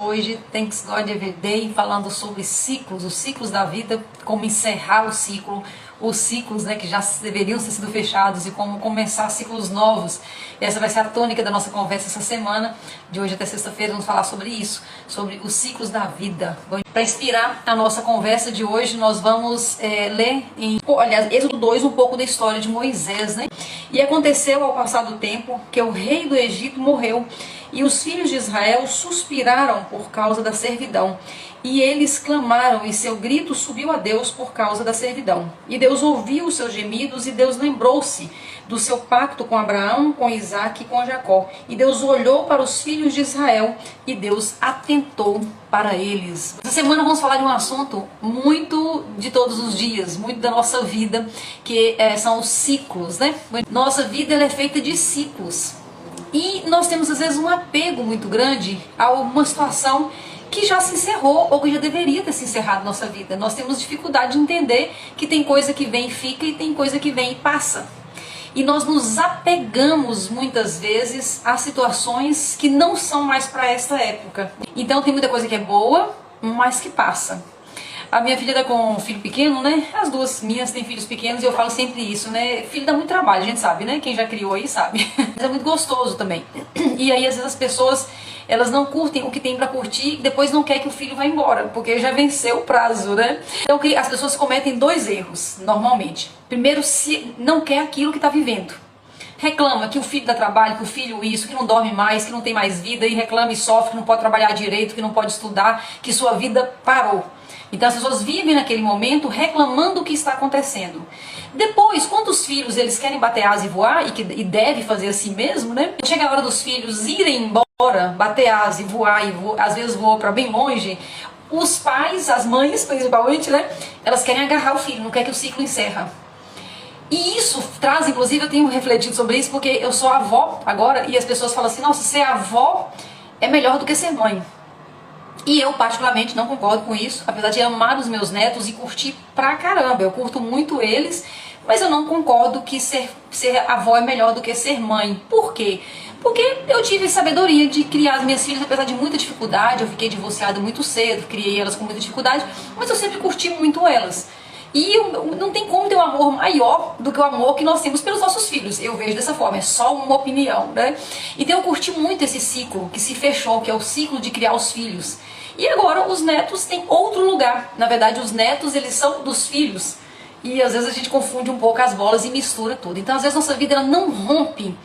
hoje, Thanks God Every Day, falando sobre ciclos, os ciclos da vida, como encerrar o ciclo, os ciclos, né, que já deveriam ter sido fechados e como começar ciclos novos. Essa vai ser a tônica da nossa conversa essa semana, de hoje até sexta-feira, vamos falar sobre isso, sobre os ciclos da vida. Para inspirar a nossa conversa de hoje, nós vamos ler em Êxodo 2 um pouco da história de Moisés, né? E aconteceu ao passar do tempo que o rei do Egito morreu e os filhos de Israel suspiraram por causa da servidão. E eles clamaram e seu grito subiu a Deus por causa da servidão. E Deus ouviu os seus gemidos e Deus lembrou-se do seu pacto com Abraão, com Isaque e com Jacó. E Deus olhou para os filhos de Israel e Deus atentou para eles. Essa semana vamos falar de um assunto muito de todos os dias, muito da nossa vida, que são os ciclos, né? Nossa vida ela é feita de ciclos. E nós temos às vezes um apego muito grande a uma situação que já se encerrou ou que já deveria ter se encerrado na nossa vida. Nós temos dificuldade de entender que tem coisa que vem e fica e tem coisa que vem e passa. E nós nos apegamos muitas vezes a situações que não são mais para esta época. Então tem muita coisa que é boa, mas que passa. A minha filha tá com um filho pequeno, né? As duas minhas têm filhos pequenos e eu falo sempre isso, né? Filho dá muito trabalho, a gente sabe, né? Quem já criou aí sabe. Mas é muito gostoso também. E aí às vezes as pessoas, elas não curtem o que tem pra curtir e depois não quer que o filho vá embora, porque já venceu o prazo, né? Então as pessoas cometem dois erros, normalmente. Primeiro, se não quer aquilo que tá vivendo. Reclama que o filho dá trabalho, que o filho isso, que não dorme mais, que não tem mais vida, e reclama e sofre, que não pode trabalhar direito, que não pode estudar, que sua vida parou. Então as pessoas vivem naquele momento reclamando o que está acontecendo. Depois, quando os filhos eles querem bater asa e voar, e deve fazer assim mesmo, né? Chega a hora dos filhos irem embora, bater asa e voar, às vezes voam para bem longe, os pais, as mães principalmente, né? Elas querem agarrar o filho, não quer que o ciclo encerra. E isso traz, inclusive, eu tenho refletido sobre isso, porque eu sou avó agora, e as pessoas falam assim, nossa, ser avó é melhor do que ser mãe. E eu particularmente não concordo com isso, apesar de amar os meus netos e curtir pra caramba, eu curto muito eles, mas eu não concordo que ser avó é melhor do que ser mãe. Por quê? Porque eu tive sabedoria de criar as minhas filhas apesar de muita dificuldade, eu fiquei divorciada muito cedo, criei elas com muita dificuldade, mas eu sempre curti muito elas. E não tem como ter um amor maior do que o amor que nós temos pelos nossos filhos. Eu vejo dessa forma, é só uma opinião, né? Então eu curti muito esse ciclo que se fechou, que é o ciclo de criar os filhos. E agora os netos têm outro lugar. Na verdade, os netos, eles são dos filhos. E às vezes a gente confunde um pouco as bolas e mistura tudo. Então às vezes nossa vida ela não rompe,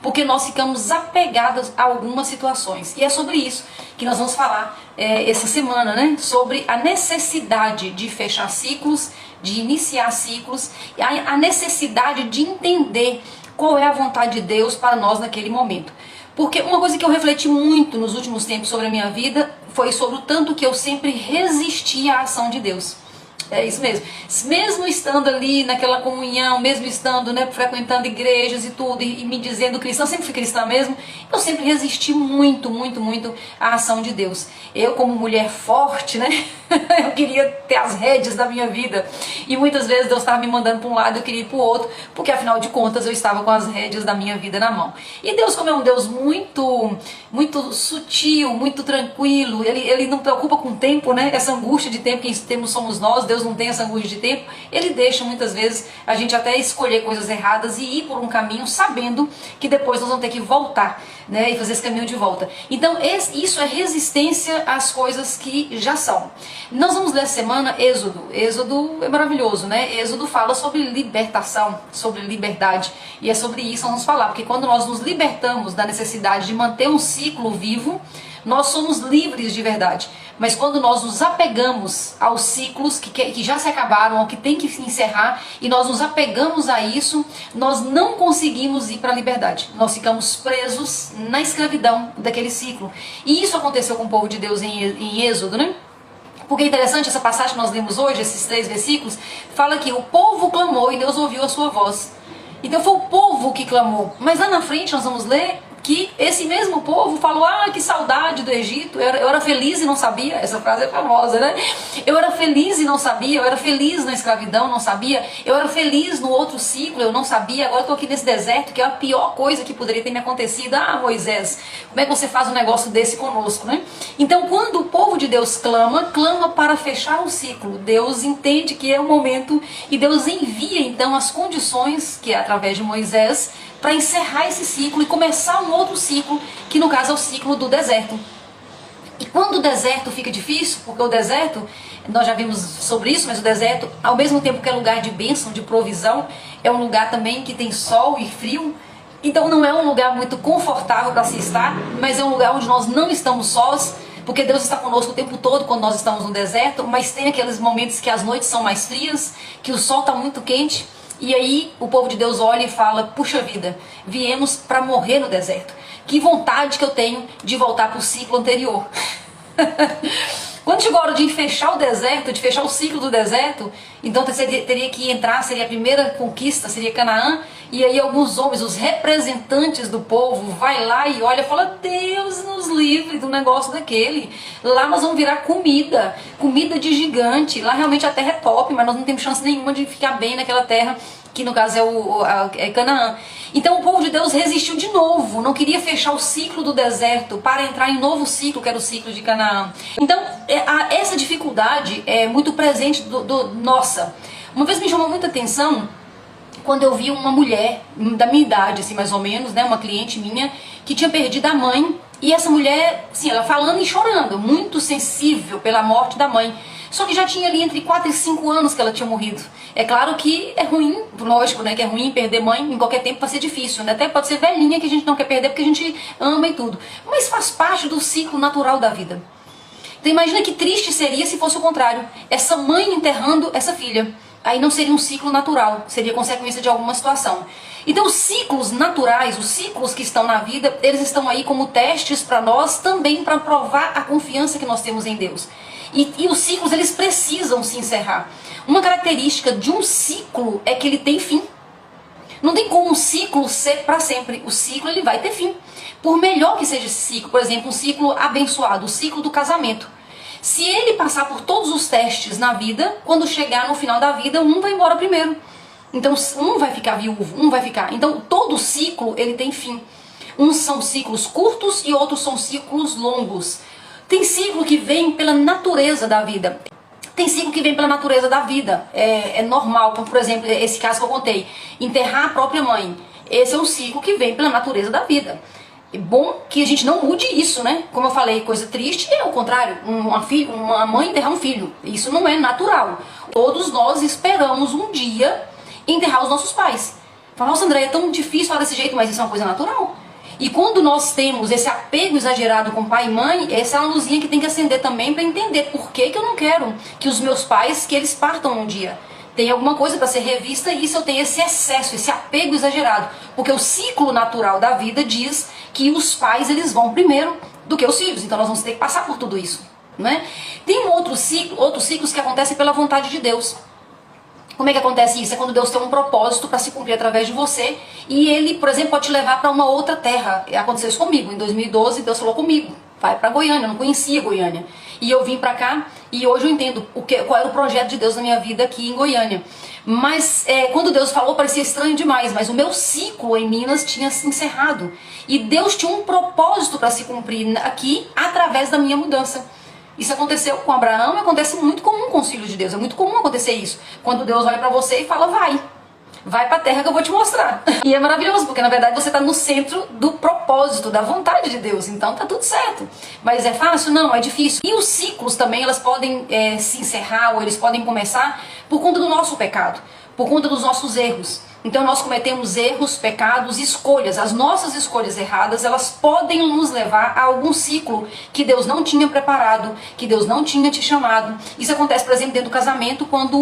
porque nós ficamos apegados a algumas situações. E é sobre isso que nós vamos falar essa semana, né? Sobre a necessidade de fechar ciclos, de iniciar ciclos, e a necessidade de entender qual é a vontade de Deus para nós naquele momento. Porque uma coisa que eu refleti muito nos últimos tempos sobre a minha vida foi sobre o tanto que eu sempre resisti à ação de Deus. É isso mesmo. Mesmo estando ali naquela comunhão, mesmo estando, né, frequentando igrejas e tudo, e me dizendo cristã, eu sempre fui cristã mesmo, eu sempre resisti muito, muito, muito à ação de Deus. Eu, como mulher forte, né, eu queria ter as rédeas da minha vida. E muitas vezes Deus estava me mandando para um lado e eu queria ir para o outro, porque afinal de contas eu estava com as rédeas da minha vida na mão. E Deus, como é um Deus muito, muito sutil, muito tranquilo, ele não preocupa com o tempo, né, essa angústia de tempo que temos somos nós, Deus não tem essa angústia de tempo, ele deixa muitas vezes a gente até escolher coisas erradas e ir por um caminho sabendo que depois nós vamos ter que voltar, né, e fazer esse caminho de volta. Então isso é resistência às coisas que já são. Nós vamos ler essa semana Êxodo. Êxodo é maravilhoso, né? Êxodo fala sobre libertação, sobre liberdade, e é sobre isso que nós vamos falar, porque quando nós nos libertamos da necessidade de manter um ciclo vivo, nós somos livres de verdade. Mas quando nós nos apegamos aos ciclos que já se acabaram, ou que tem que se encerrar, e nós nos apegamos a isso, nós não conseguimos ir para a liberdade. Nós ficamos presos na escravidão daquele ciclo. E isso aconteceu com o povo de Deus em Êxodo, né? Porque é interessante, essa passagem que nós lemos hoje, esses 3 versículos, fala que o povo clamou e Deus ouviu a sua voz. Então foi o povo que clamou. Mas lá na frente nós vamos ler que esse mesmo povo falou, que saudade do Egito, eu era feliz e não sabia, essa frase é famosa, né? Eu era feliz e não sabia, eu era feliz na escravidão, não sabia, eu era feliz no outro ciclo, eu não sabia, agora eu tô aqui nesse deserto, que é a pior coisa que poderia ter me acontecido. Moisés, como é que você faz um negócio desse conosco, né? Então, quando o povo de Deus clama para fechar um ciclo, Deus entende que é o momento e Deus envia então as condições, que é através de Moisés, para encerrar esse ciclo e começar um outro ciclo, que no caso é o ciclo do deserto. E quando o deserto fica difícil, porque o deserto, nós já vimos sobre isso, mas o deserto, ao mesmo tempo que é lugar de bênção, de provisão, é um lugar também que tem sol e frio. Então não é um lugar muito confortável para se estar, mas é um lugar onde nós não estamos sós, porque Deus está conosco o tempo todo quando nós estamos no deserto, mas tem aqueles momentos que as noites são mais frias, que o sol está muito quente. E aí o povo de Deus olha e fala, puxa vida, viemos para morrer no deserto. Que vontade que eu tenho de voltar para o ciclo anterior. Quando chegou a hora de fechar o deserto, de fechar o ciclo do deserto, então teria que entrar, seria a primeira conquista, seria Canaã, e aí alguns homens, os representantes do povo, vai lá e olha e fala, Deus nos livre do negócio daquele, lá nós vamos virar comida de gigante, lá realmente a terra é top, mas nós não temos chance nenhuma de ficar bem naquela terra, que no caso é Canaã. Então o povo de Deus resistiu de novo, não queria fechar o ciclo do deserto para entrar em novo ciclo, que era o ciclo de Canaã. Então essa dificuldade é muito presente nossa. Uma vez me chamou muita atenção quando eu vi uma mulher da minha idade, assim, mais ou menos, né, uma cliente minha, que tinha perdido a mãe, e essa mulher, assim, ela falando e chorando, muito sensível pela morte da mãe. Só que já tinha ali entre 4 e 5 anos que ela tinha morrido. É claro que é ruim, lógico, né, que é ruim perder mãe em qualquer tempo, vai ser difícil, né? Até pode ser velhinha que a gente não quer perder porque a gente ama e tudo. Mas faz parte do ciclo natural da vida. Então imagina que triste seria se fosse o contrário. Essa mãe enterrando essa filha. Aí não seria um ciclo natural, seria consequência de alguma situação. Então os ciclos naturais, os ciclos que estão na vida, eles estão aí como testes para nós, também para provar a confiança que nós temos em Deus. E os ciclos, eles precisam se encerrar. Uma característica de um ciclo é que ele tem fim. Não tem como um ciclo ser para sempre. O ciclo, ele vai ter fim. Por melhor que seja esse ciclo, por exemplo, um ciclo abençoado, o ciclo do casamento. Se ele passar por todos os testes na vida, quando chegar no final da vida, um vai embora primeiro. Então um vai ficar viúvo, um vai ficar. Então todo ciclo, ele tem fim. Uns são ciclos curtos e outros são ciclos longos. Tem ciclo que vem pela natureza da vida. Tem ciclo que vem pela natureza da vida. É normal, como por exemplo, esse caso que eu contei. Enterrar a própria mãe. Esse é um ciclo que vem pela natureza da vida. É bom que a gente não mude isso, né? Como eu falei, coisa triste é o contrário. Uma mãe enterrar um filho. Isso não é natural. Todos nós esperamos um dia enterrar os nossos pais. Fala, nossa, André, é tão difícil falar desse jeito, mas isso é uma coisa natural. E quando nós temos esse apego exagerado com pai e mãe, essa é uma luzinha que tem que acender também para entender por que eu não quero que os meus pais, que eles partam um dia. Tem alguma coisa para ser revista e isso eu tenho esse excesso, esse apego exagerado. Porque o ciclo natural da vida diz que os pais, eles vão primeiro do que os filhos. Então nós vamos ter que passar por tudo isso, né? Tem outros ciclos que acontecem pela vontade de Deus. Como é que acontece isso? É quando Deus tem um propósito para se cumprir através de você e Ele, por exemplo, pode te levar para uma outra terra. Aconteceu isso comigo. Em 2012, Deus falou comigo, vai para Goiânia. Eu não conhecia Goiânia. E eu vim para cá e hoje eu entendo qual era o projeto de Deus na minha vida aqui em Goiânia. Mas quando Deus falou, parecia estranho demais. Mas o meu ciclo em Minas tinha se encerrado. E Deus tinha um propósito para se cumprir aqui através da minha mudança. Isso aconteceu com Abraão e acontece muito comum com os filhos de Deus. É muito comum acontecer isso. Quando Deus olha pra você e fala, vai pra terra que eu vou te mostrar. E é maravilhoso, porque na verdade você tá no centro do propósito, da vontade de Deus. Então tá tudo certo. Mas é fácil? Não, é difícil. E os ciclos também, elas podem se encerrar ou eles podem começar por conta do nosso pecado, por conta dos nossos erros. Então nós cometemos erros, pecados, escolhas. As nossas escolhas erradas, elas podem nos levar a algum ciclo que Deus não tinha preparado, que Deus não tinha te chamado. Isso acontece, por exemplo, dentro do casamento, quando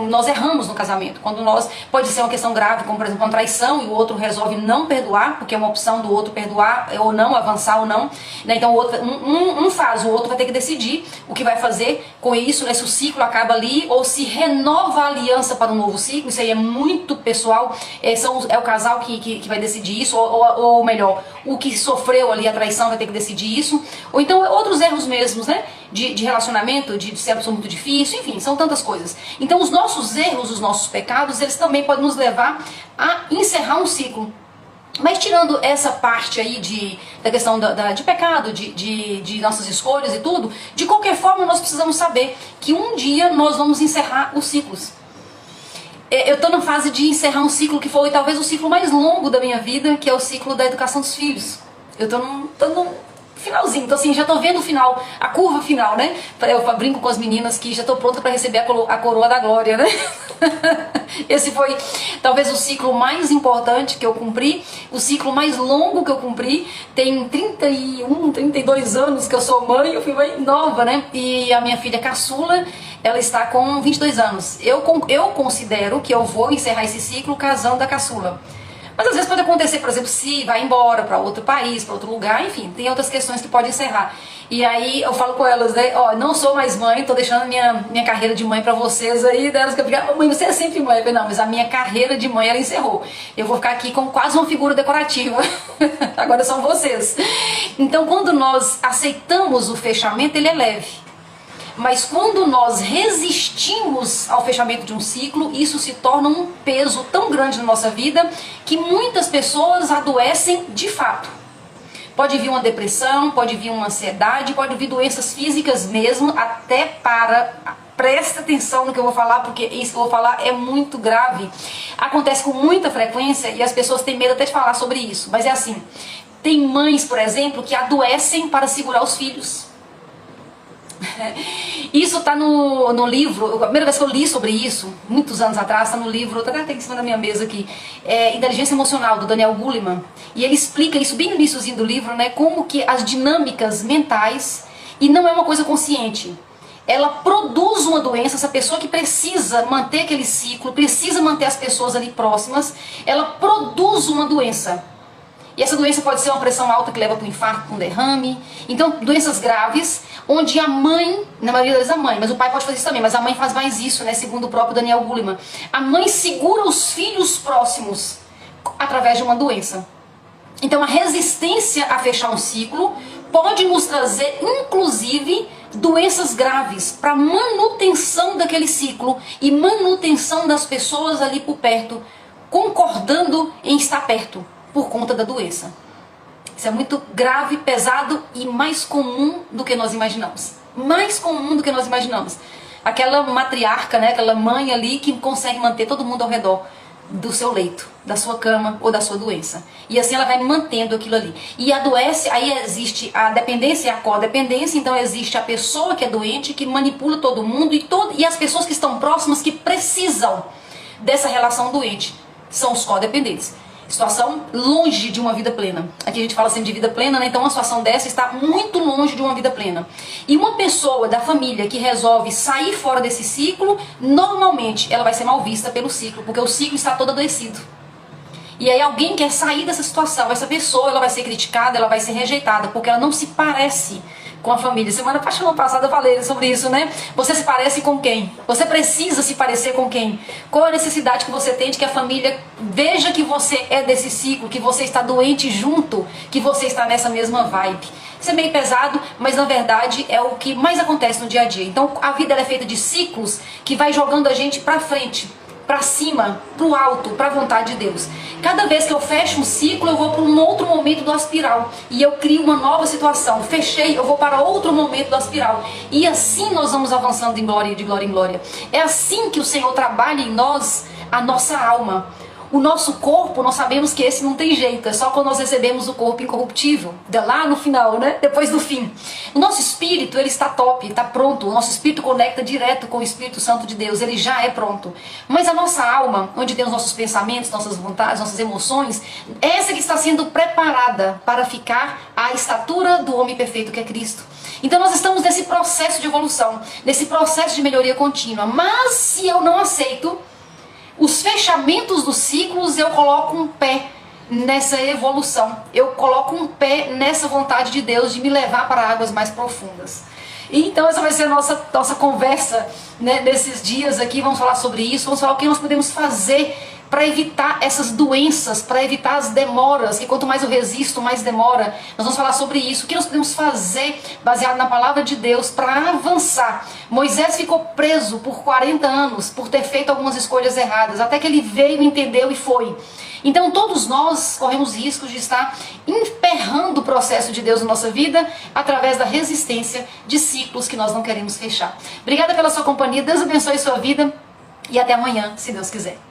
nós erramos no casamento. Quando pode ser uma questão grave, como por exemplo uma traição, e o outro resolve não perdoar, porque é uma opção do outro perdoar ou não, avançar ou não. Então o outro, um faz, o outro vai ter que decidir o que vai fazer com isso, né? Se o ciclo acaba ali ou se renova a aliança para um novo ciclo. Isso aí é muito pessoal, sexual, é o casal que vai decidir isso, ou melhor, o que sofreu ali a traição vai ter que decidir isso, ou então outros erros mesmos, né? De relacionamento, de ser muito difícil, enfim, são tantas coisas. Então os nossos erros, os nossos pecados, eles também podem nos levar a encerrar um ciclo. Mas tirando essa parte aí da questão de pecado, de nossas escolhas e tudo, de qualquer forma nós precisamos saber que um dia nós vamos encerrar os ciclos. Eu estou na fase de encerrar um ciclo que foi talvez o ciclo mais longo da minha vida, que é o ciclo da educação dos filhos. Eu estou no finalzinho, então assim, já estou vendo o final, a curva final, né? Eu brinco com as meninas que já estou pronta para receber a coroa da glória, né? Esse foi talvez o ciclo mais importante que eu cumpri, o ciclo mais longo que eu cumpri. Tem 31, 32 anos que eu sou mãe, eu fui mãe nova, né? E a minha filha caçula, ela está com 22 anos. Eu considero que eu vou encerrar esse ciclo casando a caçula. Mas às vezes pode acontecer, por exemplo, se vai embora para outro país, para outro lugar, enfim, tem outras questões que podem encerrar. E aí eu falo com elas, né, ó, não sou mais mãe, tô deixando minha carreira de mãe para vocês aí, delas que eu fico, mãe, você é sempre mãe. Eu falei, não, mas a minha carreira de mãe, ela encerrou. Eu vou ficar aqui com quase uma figura decorativa. Agora são vocês. Então quando nós aceitamos o fechamento, ele é leve. Mas quando nós resistimos ao fechamento de um ciclo, isso se torna um peso tão grande na nossa vida que muitas pessoas adoecem de fato. Pode vir uma depressão, pode vir uma ansiedade, pode vir doenças físicas mesmo, até presta atenção no que eu vou falar, porque isso que eu vou falar é muito grave. Acontece com muita frequência e as pessoas têm medo até de falar sobre isso. Mas é assim, tem mães, por exemplo, que adoecem para segurar os filhos. Isso está no livro, a primeira vez que eu li sobre isso, muitos anos atrás, está no livro, até tem em cima da minha mesa aqui, Inteligência Emocional, do Daniel Goleman. E ele explica isso bem no iníciozinho do livro, né, como que as dinâmicas mentais, e não é uma coisa consciente, ela produz uma doença. Essa pessoa que precisa manter aquele ciclo, precisa manter as pessoas ali próximas, ela produz uma doença. E essa doença pode ser uma pressão alta que leva para um infarto, para um derrame. Então, doenças graves, onde a mãe, na maioria das vezes a mãe, mas o pai pode fazer isso também, mas a mãe faz mais isso, né, segundo o próprio Daniel Goleman. A mãe segura os filhos próximos através de uma doença. Então, a resistência a fechar um ciclo pode nos trazer, inclusive, doenças graves para manutenção daquele ciclo e manutenção das pessoas ali por perto, concordando em estar perto por conta da doença. Isso é muito grave, pesado e mais comum do que nós imaginamos. Mais comum do que nós imaginamos. Aquela matriarca, né, aquela mãe ali que consegue manter todo mundo ao redor do seu leito, da sua cama ou da sua doença. E assim ela vai mantendo aquilo ali. E adoece, aí existe a dependência e a codependência. Então existe a pessoa que é doente, que manipula todo mundo e as pessoas que estão próximas que precisam dessa relação doente. São os codependentes. Situação longe de uma vida plena. Aqui a gente fala sempre de vida plena, né? Então uma situação dessa está muito longe de uma vida plena. E uma pessoa da família que resolve sair fora desse ciclo, normalmente ela vai ser mal vista pelo ciclo, porque o ciclo está todo adoecido. E aí alguém quer sair dessa situação, essa pessoa ela vai ser criticada, ela vai ser rejeitada, porque ela não se parece com a família. Semana passada eu falei sobre isso, né? Você se parece com quem? Você precisa se parecer com quem? Qual a necessidade que você tem de que a família veja que você é desse ciclo, que você está doente junto, que você está nessa mesma vibe? Isso é meio pesado, mas na verdade é o que mais acontece no dia a dia. Então a vida ela é feita de ciclos que vai jogando a gente pra frente, pra cima, pro alto, pra vontade de Deus. Cada vez que eu fecho um ciclo, eu vou para um outro momento do aspiral. E eu crio uma nova situação. Fechei, eu vou para outro momento do aspiral. E assim nós vamos avançando de glória em glória. É assim que o Senhor trabalha em nós, a nossa alma. O nosso corpo, nós sabemos que esse não tem jeito. É só quando nós recebemos o corpo incorruptível. Lá no final, né? Depois do fim. O nosso espírito, ele está top, está pronto. O nosso espírito conecta direto com o Espírito Santo de Deus. Ele já é pronto. Mas a nossa alma, onde tem os nossos pensamentos, nossas vontades, nossas emoções, essa que está sendo preparada para ficar à estatura do homem perfeito que é Cristo. Então nós estamos nesse processo de evolução, nesse processo de melhoria contínua. Mas se eu não aceito os fechamentos dos ciclos, eu coloco um pé nessa evolução. Eu coloco um pé nessa vontade de Deus de me levar para águas mais profundas. Então essa vai ser a nossa conversa, né, nesses dias aqui. Vamos falar sobre isso, vamos falar o que nós podemos fazer para evitar essas doenças, para evitar as demoras, que quanto mais eu resisto, mais demora. Nós vamos falar sobre isso. O que nós podemos fazer, baseado na palavra de Deus, para avançar? Moisés ficou preso por 40 anos, por ter feito algumas escolhas erradas, até que ele veio, entendeu e foi. Então todos nós corremos riscos de estar emperrando o processo de Deus na nossa vida através da resistência de ciclos que nós não queremos fechar. Obrigada pela sua companhia, Deus abençoe sua vida e até amanhã, se Deus quiser.